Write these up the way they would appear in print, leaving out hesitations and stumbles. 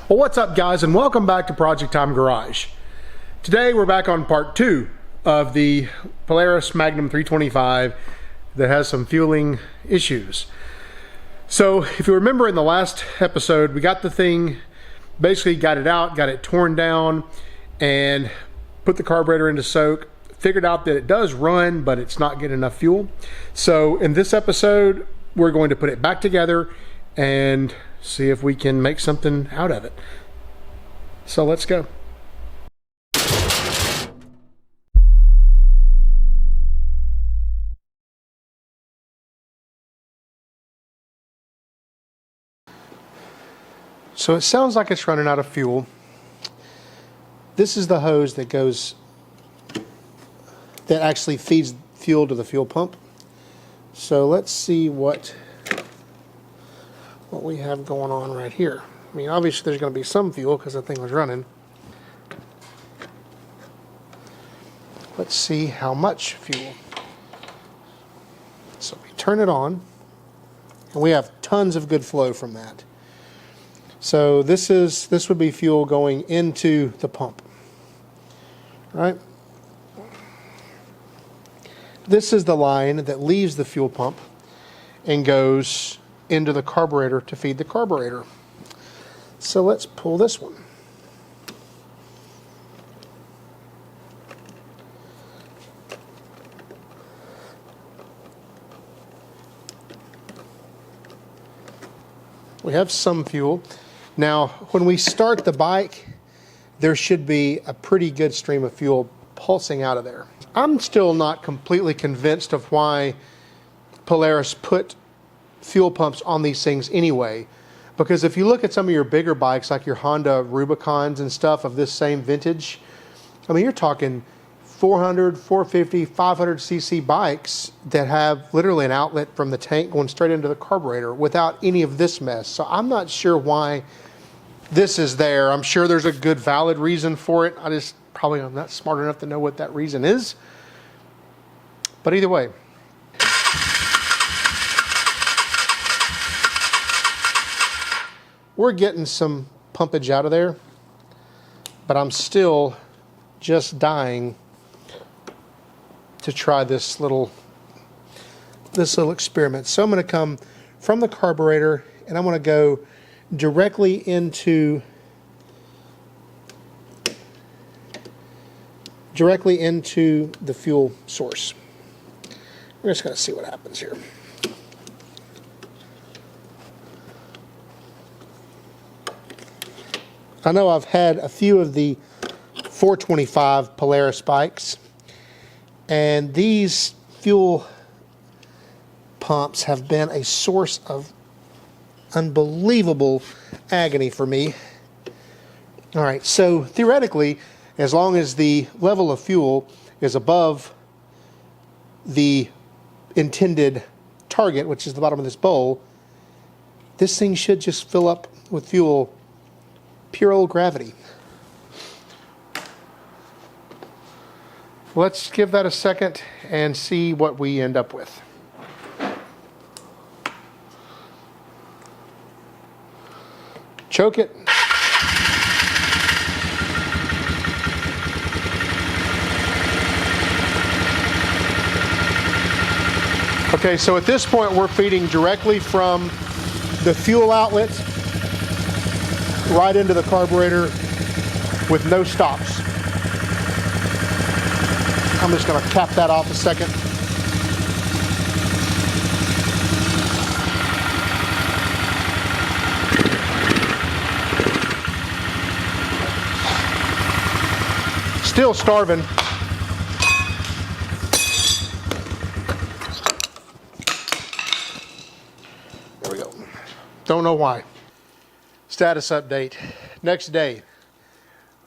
Well, what's up, guys, and welcome back to Project Time Garage. Today we're back on part 2 of the Polaris Magnum 325 that has some fueling issues. So if you remember in the last episode, we got the thing, basically got it out, got it torn down, and put the carburetor into soak. Figured out that it does run, but it's not getting enough fuel. So in this episode, we're going to put it back together and see if we can make something out of it. So let's go. So it sounds like it's running out of fuel. This is the hose that actually feeds fuel to the fuel pump. So let's see what we have going on right here. I mean, obviously there's going to be some fuel because the thing was running. Let's see how much fuel. So we turn it on, and we have tons of good flow from that. So this would be fuel going into the pump, right? This is the line that leaves the fuel pump and goes into the carburetor to feed the carburetor. So let's pull this one. We have some fuel. Now, when we start the bike, there should be a pretty good stream of fuel pulsing out of there. I'm still not completely convinced of why Polaris put fuel pumps on these things anyway, because if you look at some of your bigger bikes like your Honda Rubicons and stuff of this same vintage, I mean, you're talking 400, 450, 500 cc bikes that have literally an outlet from the tank going straight into the carburetor without any of this mess. So I'm not sure why this is there. I'm sure there's a good valid reason for it. I'm not smart enough to know what that reason is. But either way, we're getting some pumpage out of there, but I'm still just dying to try this little experiment. So I'm going to come from the carburetor and I'm going to go directly into the fuel source. We're just going to see what happens here. I know I've had a few of the 425 Polaris bikes, and these fuel pumps have been a source of unbelievable agony for me. All right, so theoretically, as long as the level of fuel is above the intended target, which is the bottom of this bowl, this thing should just fill up with fuel, pure old gravity. Let's give that a second and see what we end up with. Choke it. Okay, so at this point we're feeding directly from the fuel outlet right into the carburetor with no stops. I'm just going to cap that off a second. Still starving. There we go. Don't know why. Status update. Next day.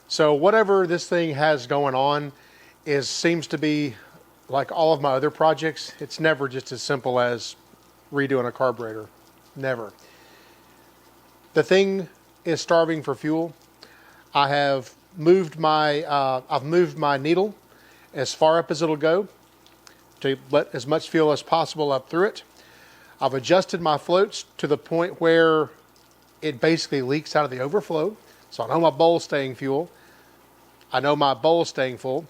So whatever this thing has going on seems to be like all of my other projects. It's never just as simple as redoing a carburetor. Never. The thing is starving for fuel. I have moved my needle as far up as it'll go to let as much fuel as possible up through it. I've adjusted my floats to the point where it basically leaks out of the overflow. So I know my bowl's staying fuel. I know my bowl's staying full.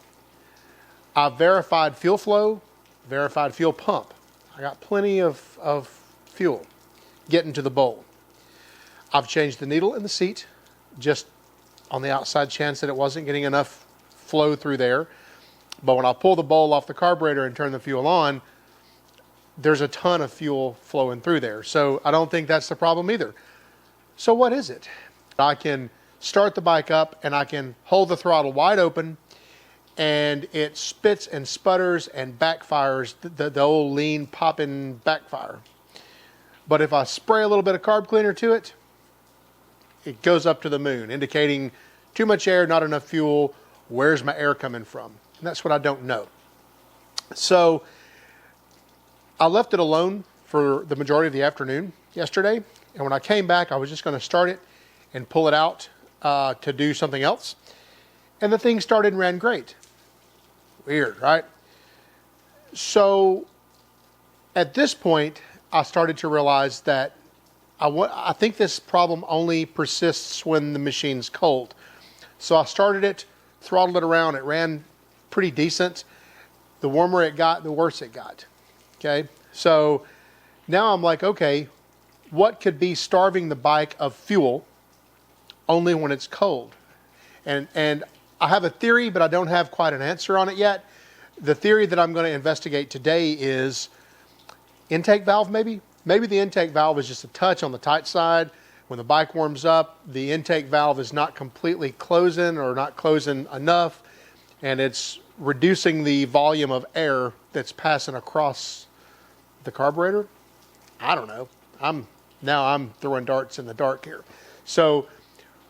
I've verified fuel flow, verified fuel pump. I got plenty of fuel getting to the bowl. I've changed the needle in the seat just on the outside chance that it wasn't getting enough flow through there. But when I pull the bowl off the carburetor and turn the fuel on, there's a ton of fuel flowing through there. So I don't think that's the problem either. So what is it? I can start the bike up and I can hold the throttle wide open and it spits and sputters and backfires, the old lean popping backfire. But if I spray a little bit of carb cleaner to it, it goes up to the moon, indicating too much air, not enough fuel. Where's my air coming from? And that's what I don't know. So I left it alone for the majority of the afternoon yesterday. And when I came back, I was just going to start it and pull it out to do something else. And the thing started and ran great. Weird, right? So at this point, I started to realize that I think this problem only persists when the machine's cold. So I started it, throttled it around. It ran pretty decent. The warmer it got, the worse it got. Okay, so now I'm like, okay, what could be starving the bike of fuel only when it's cold? And I have a theory, but I don't have quite an answer on it yet. The theory that I'm going to investigate today is intake valve maybe. Maybe the intake valve is just a touch on the tight side. When the bike warms up, the intake valve is not completely closing or not closing enough, and it's reducing the volume of air that's passing across the carburetor. I don't know. I'm throwing darts in the dark here. So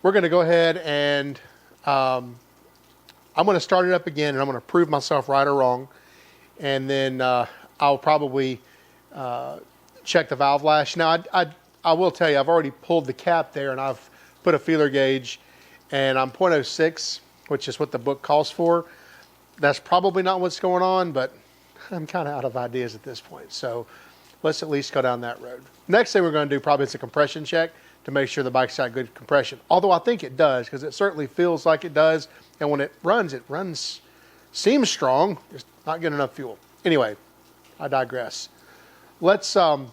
we're going to go ahead and I'm going to start it up again, and I'm going to prove myself right or wrong. And then I'll probably check the valve lash. Now, I will tell you, I've already pulled the cap there, and I've put a feeler gauge, and I'm 0.06, which is what the book calls for. That's probably not what's going on, but I'm kind of out of ideas at this point. So let's at least go down that road. Next thing we're going to do probably is a compression check to make sure the bike's got good compression. Although I think it does, because it certainly feels like it does. And when it runs, seems strong, just not getting enough fuel. Anyway, I digress. Let's start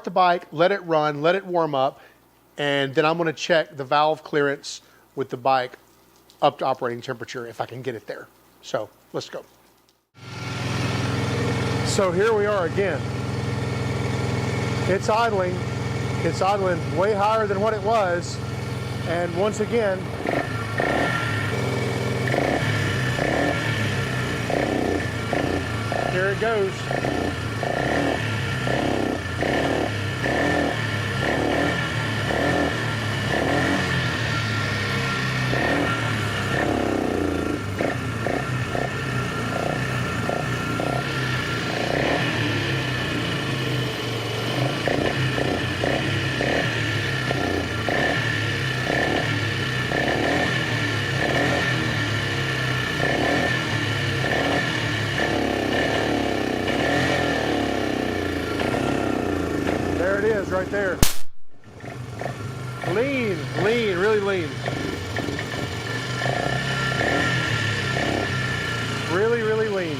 the bike, let it run, let it warm up, and then I'm going to check the valve clearance with the bike up to operating temperature if I can get it there. So let's go. So here we are again. It's idling. It's idling way higher than what it was. And once again, here it goes. Right there. Lean, really lean. Really lean.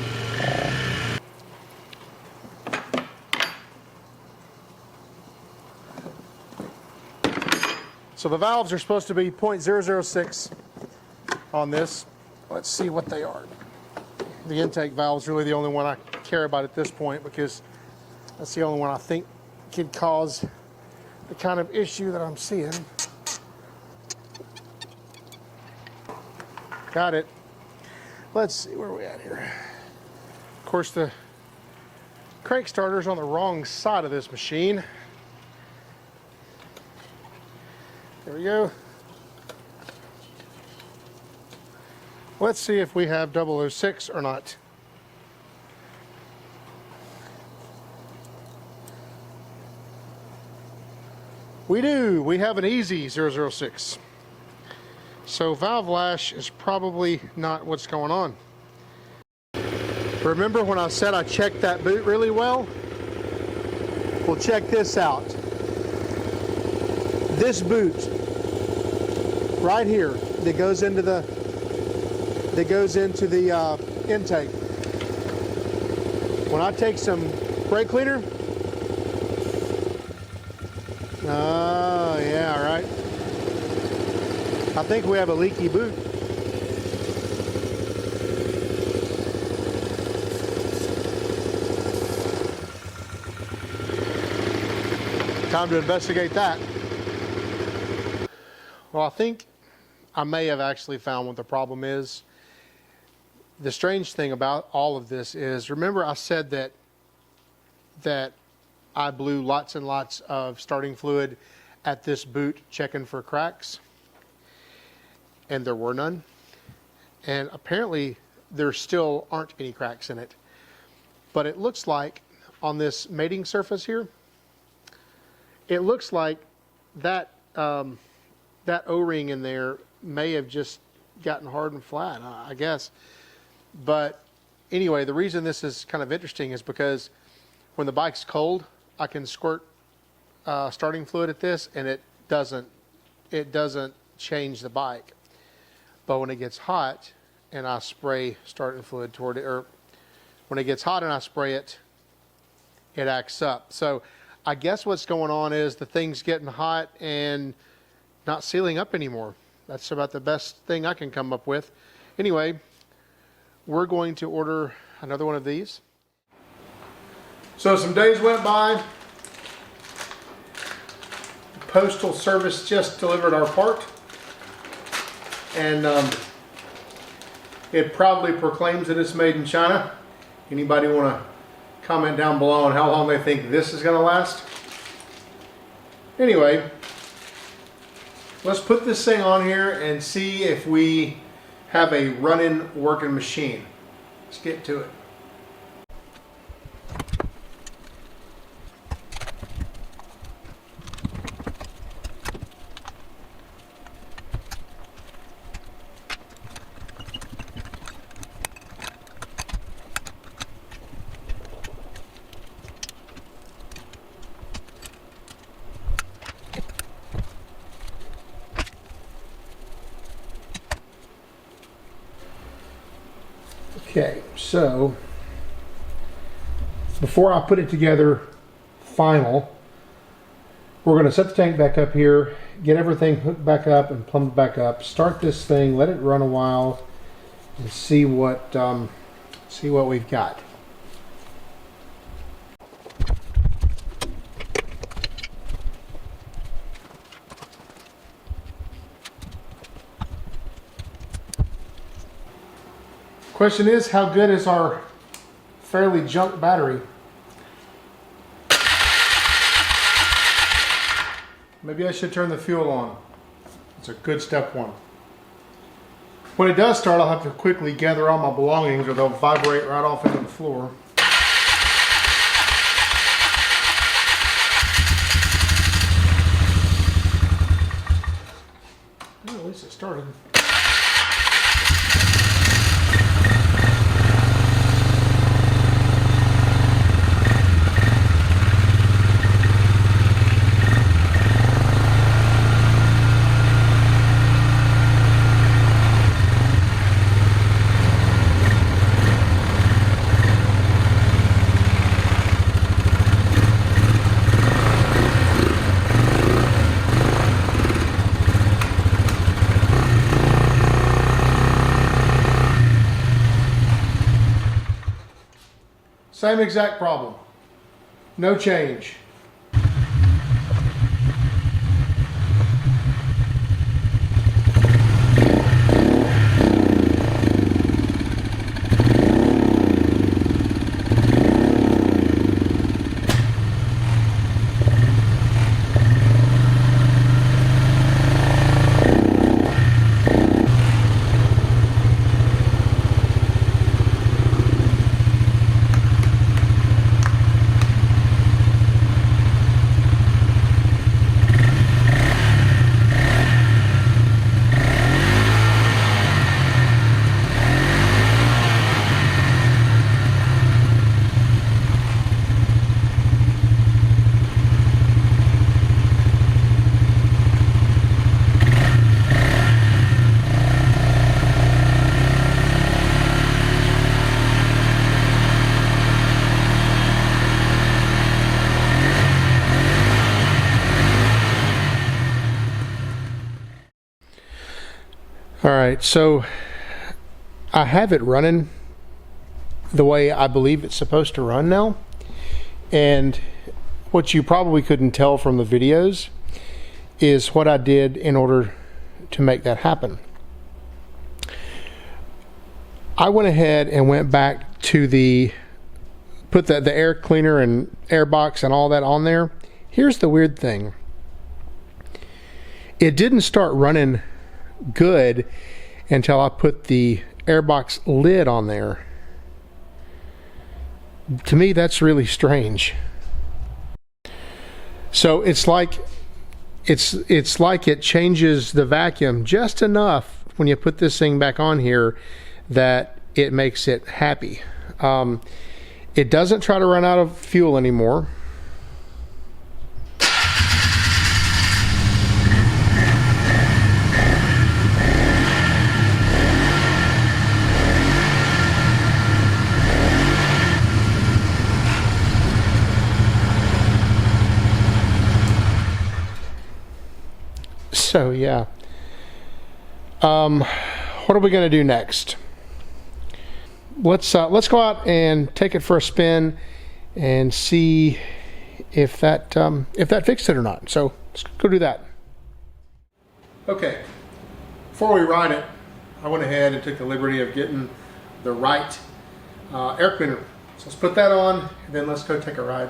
So the valves are supposed to be 0.006 on this. Let's see what they are. The intake valve is really the only one I care about at this point, because that's the only one I think could cause the kind of issue that I'm seeing. Got it. Let's see where we're at here. Of course, the crank starter's on the wrong side of this machine. There we go. Let's see if we have 006 or not. We do. We have an easy 006. So valve lash is probably not what's going on. Remember when I said I checked that boot really well? Well, check this out. This boot right here that goes into the intake. When I take some brake cleaner, oh yeah, right. I think we have a leaky boot. Time to investigate that. Well, I think I may have actually found what the problem is. The strange thing about all of this is, remember I said that I blew lots and lots of starting fluid at this boot checking for cracks, and there were none. And apparently there still aren't any cracks in it. But it looks like on this mating surface here, it looks like that that O-ring in there may have just gotten hard and flat, I guess. But anyway, the reason this is kind of interesting is because when the bike's cold, I can squirt starting fluid at this, and it doesn't change the bike. But when it gets hot and I spray starting fluid toward it, or when it gets hot and I spray it, it acts up. So I guess what's going on is the thing's getting hot and not sealing up anymore. That's about the best thing I can come up with. Anyway, we're going to order another one of these. So some days went by. The Postal Service just delivered our part, and it proudly proclaims that it's made in China. Anybody want to comment down below on how long they think this is going to last? Anyway, let's put this thing on here and see if we have a running, working machine. Let's get to it. Okay, so before I put it together final, we're going to set the tank back up here, get everything hooked back up and plumbed back up, start this thing, let it run a while, and see what we've got. Question is, how good is our fairly junk battery? Maybe I should turn the fuel on. It's a good step one. When it does start, I'll have to quickly gather all my belongings or they'll vibrate right off into the floor. Well, at least it started. Same exact problem. No change. All right, so I have it running the way I believe it's supposed to run now. And what you probably couldn't tell from the videos is what I did in order to make that happen. I went ahead and went back to put the air cleaner and air box and all that on there. Here's the weird thing. It didn't start running good until I put the airbox lid on there. To me, that's really strange. So it's like it changes the vacuum just enough when you put this thing back on here that it makes it happy. It doesn't try to run out of fuel anymore. So yeah, what are we going to do next? Let's go out and take it for a spin and see if that fixed it or not. So let's go do that. Okay, before we ride it, I went ahead and took the liberty of getting the right air cleaner. So let's put that on, and then let's go take a ride.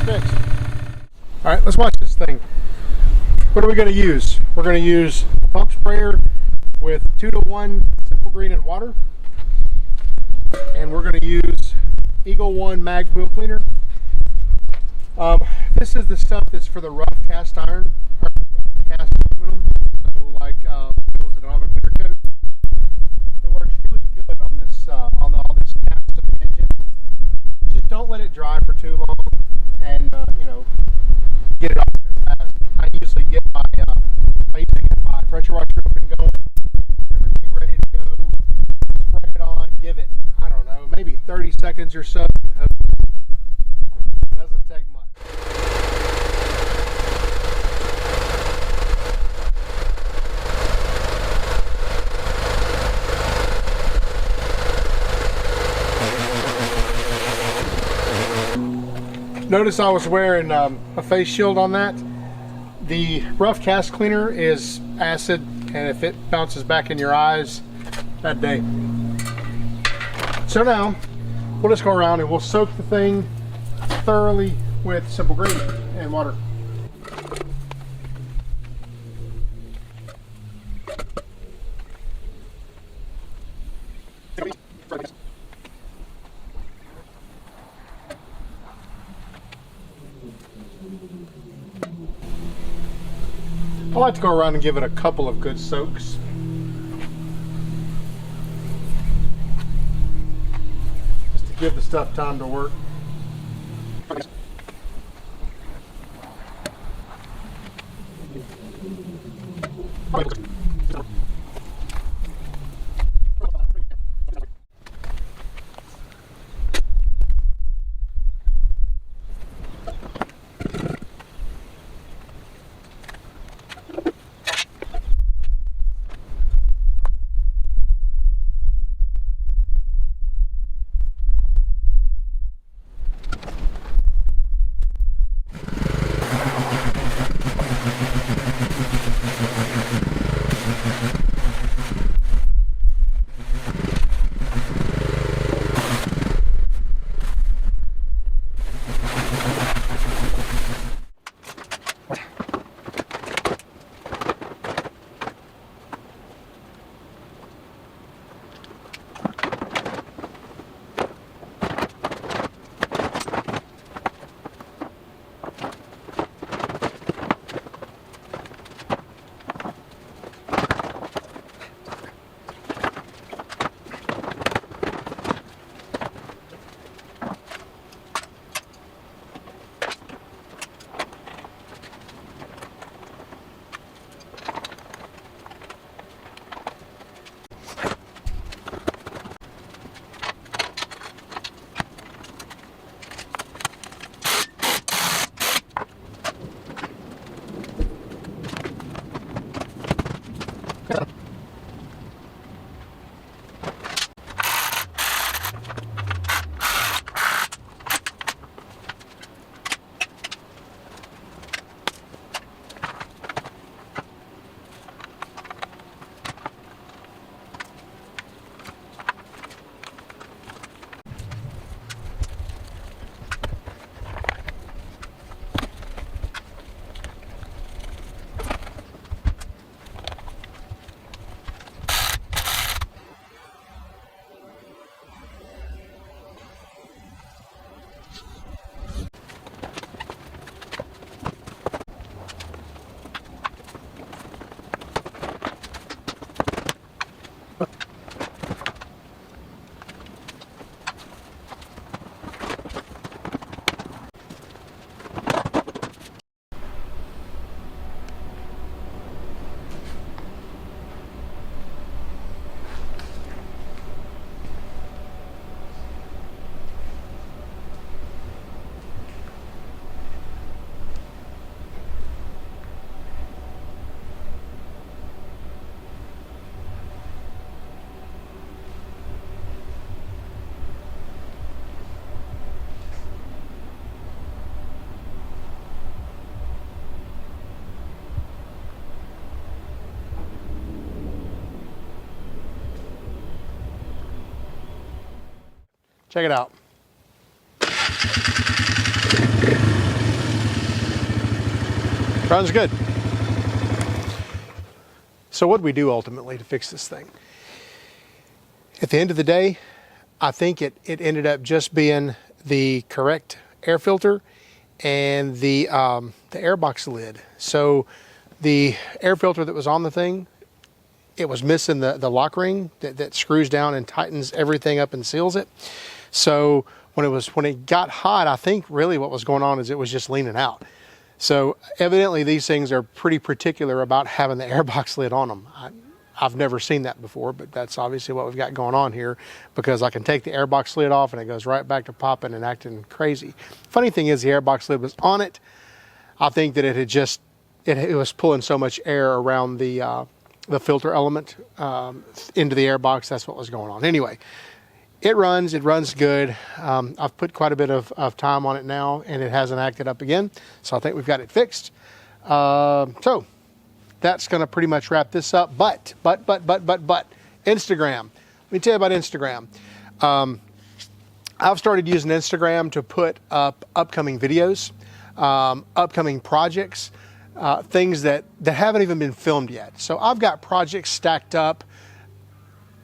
Fixed. All right, let's watch this thing. What are we going to use? We're going to use a pump sprayer with 2-to-1 Simple Green and water, and we're going to use Eagle One Mag wheel cleaner. This is the stuff that's for the rough cast iron, or rough cast aluminum, so like wheels that don't have a clear coat. It works really good on this on all this cast of the engine. Just don't let it dry for too long. And you know, get it off there fast. I usually get my pressure washer up and going, everything ready to go. Spray it on, give it, I don't know, maybe 30 seconds or so. It doesn't take much. Notice I was wearing a face shield on that. The rough cast cleaner is acid, and if it bounces back in your eyes, bad day. So now, we'll just go around and we'll soak the thing thoroughly with Simple Green and water. like to go around and give it a couple of good soaks. Just to give the stuff time to work. Check it out. Runs good. So what did we do ultimately to fix this thing? At the end of the day, I think it ended up just being the correct air filter and the airbox lid. So the air filter that was on the thing, it was missing the lock ring that screws down and tightens everything up and seals it. So when it got hot, I think really what was going on is it was just leaning out. So evidently these things are pretty particular about having the airbox lid on them. I've never seen that before, but that's obviously what we've got going on here, because I can take the airbox lid off and it goes right back to popping and acting crazy. Funny thing is the airbox lid was on it. I think that it was pulling so much air around the filter element into the airbox. That's what was going on. Anyway, it runs good. I've put quite a bit of time on it now and it hasn't acted up again. So I think we've got it fixed. So that's going to pretty much wrap this up. But Instagram. Let me tell you about Instagram. I've started using Instagram to put up upcoming videos, upcoming projects, things that haven't even been filmed yet. So I've got projects stacked up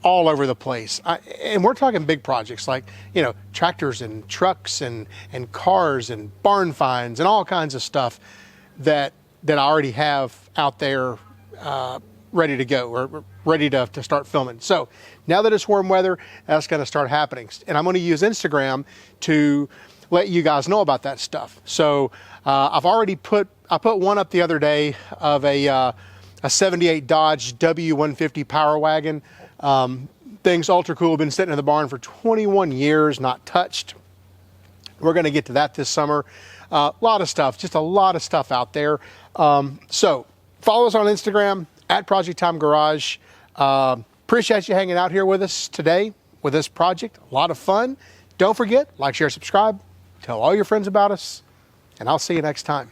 all over the place. And we're talking big projects like, you know, tractors and trucks and cars and barn finds and all kinds of stuff that I already have out there ready to go, or ready to start filming. So now that it's warm weather, that's going to start happening. And I'm going to use Instagram to let you guys know about that stuff. So I put one up the other day of a 78 Dodge W150 Power Wagon. Thing's ultra cool, been sitting in the barn for 21 years, not touched. We're going to get to that this summer. A lot of stuff, just a lot of stuff out there. So follow us on Instagram at ProjectTimeGarage. Appreciate you hanging out here with us today with this project. A lot of fun. Don't forget, like, share, subscribe. Tell all your friends about us, and I'll see you next time.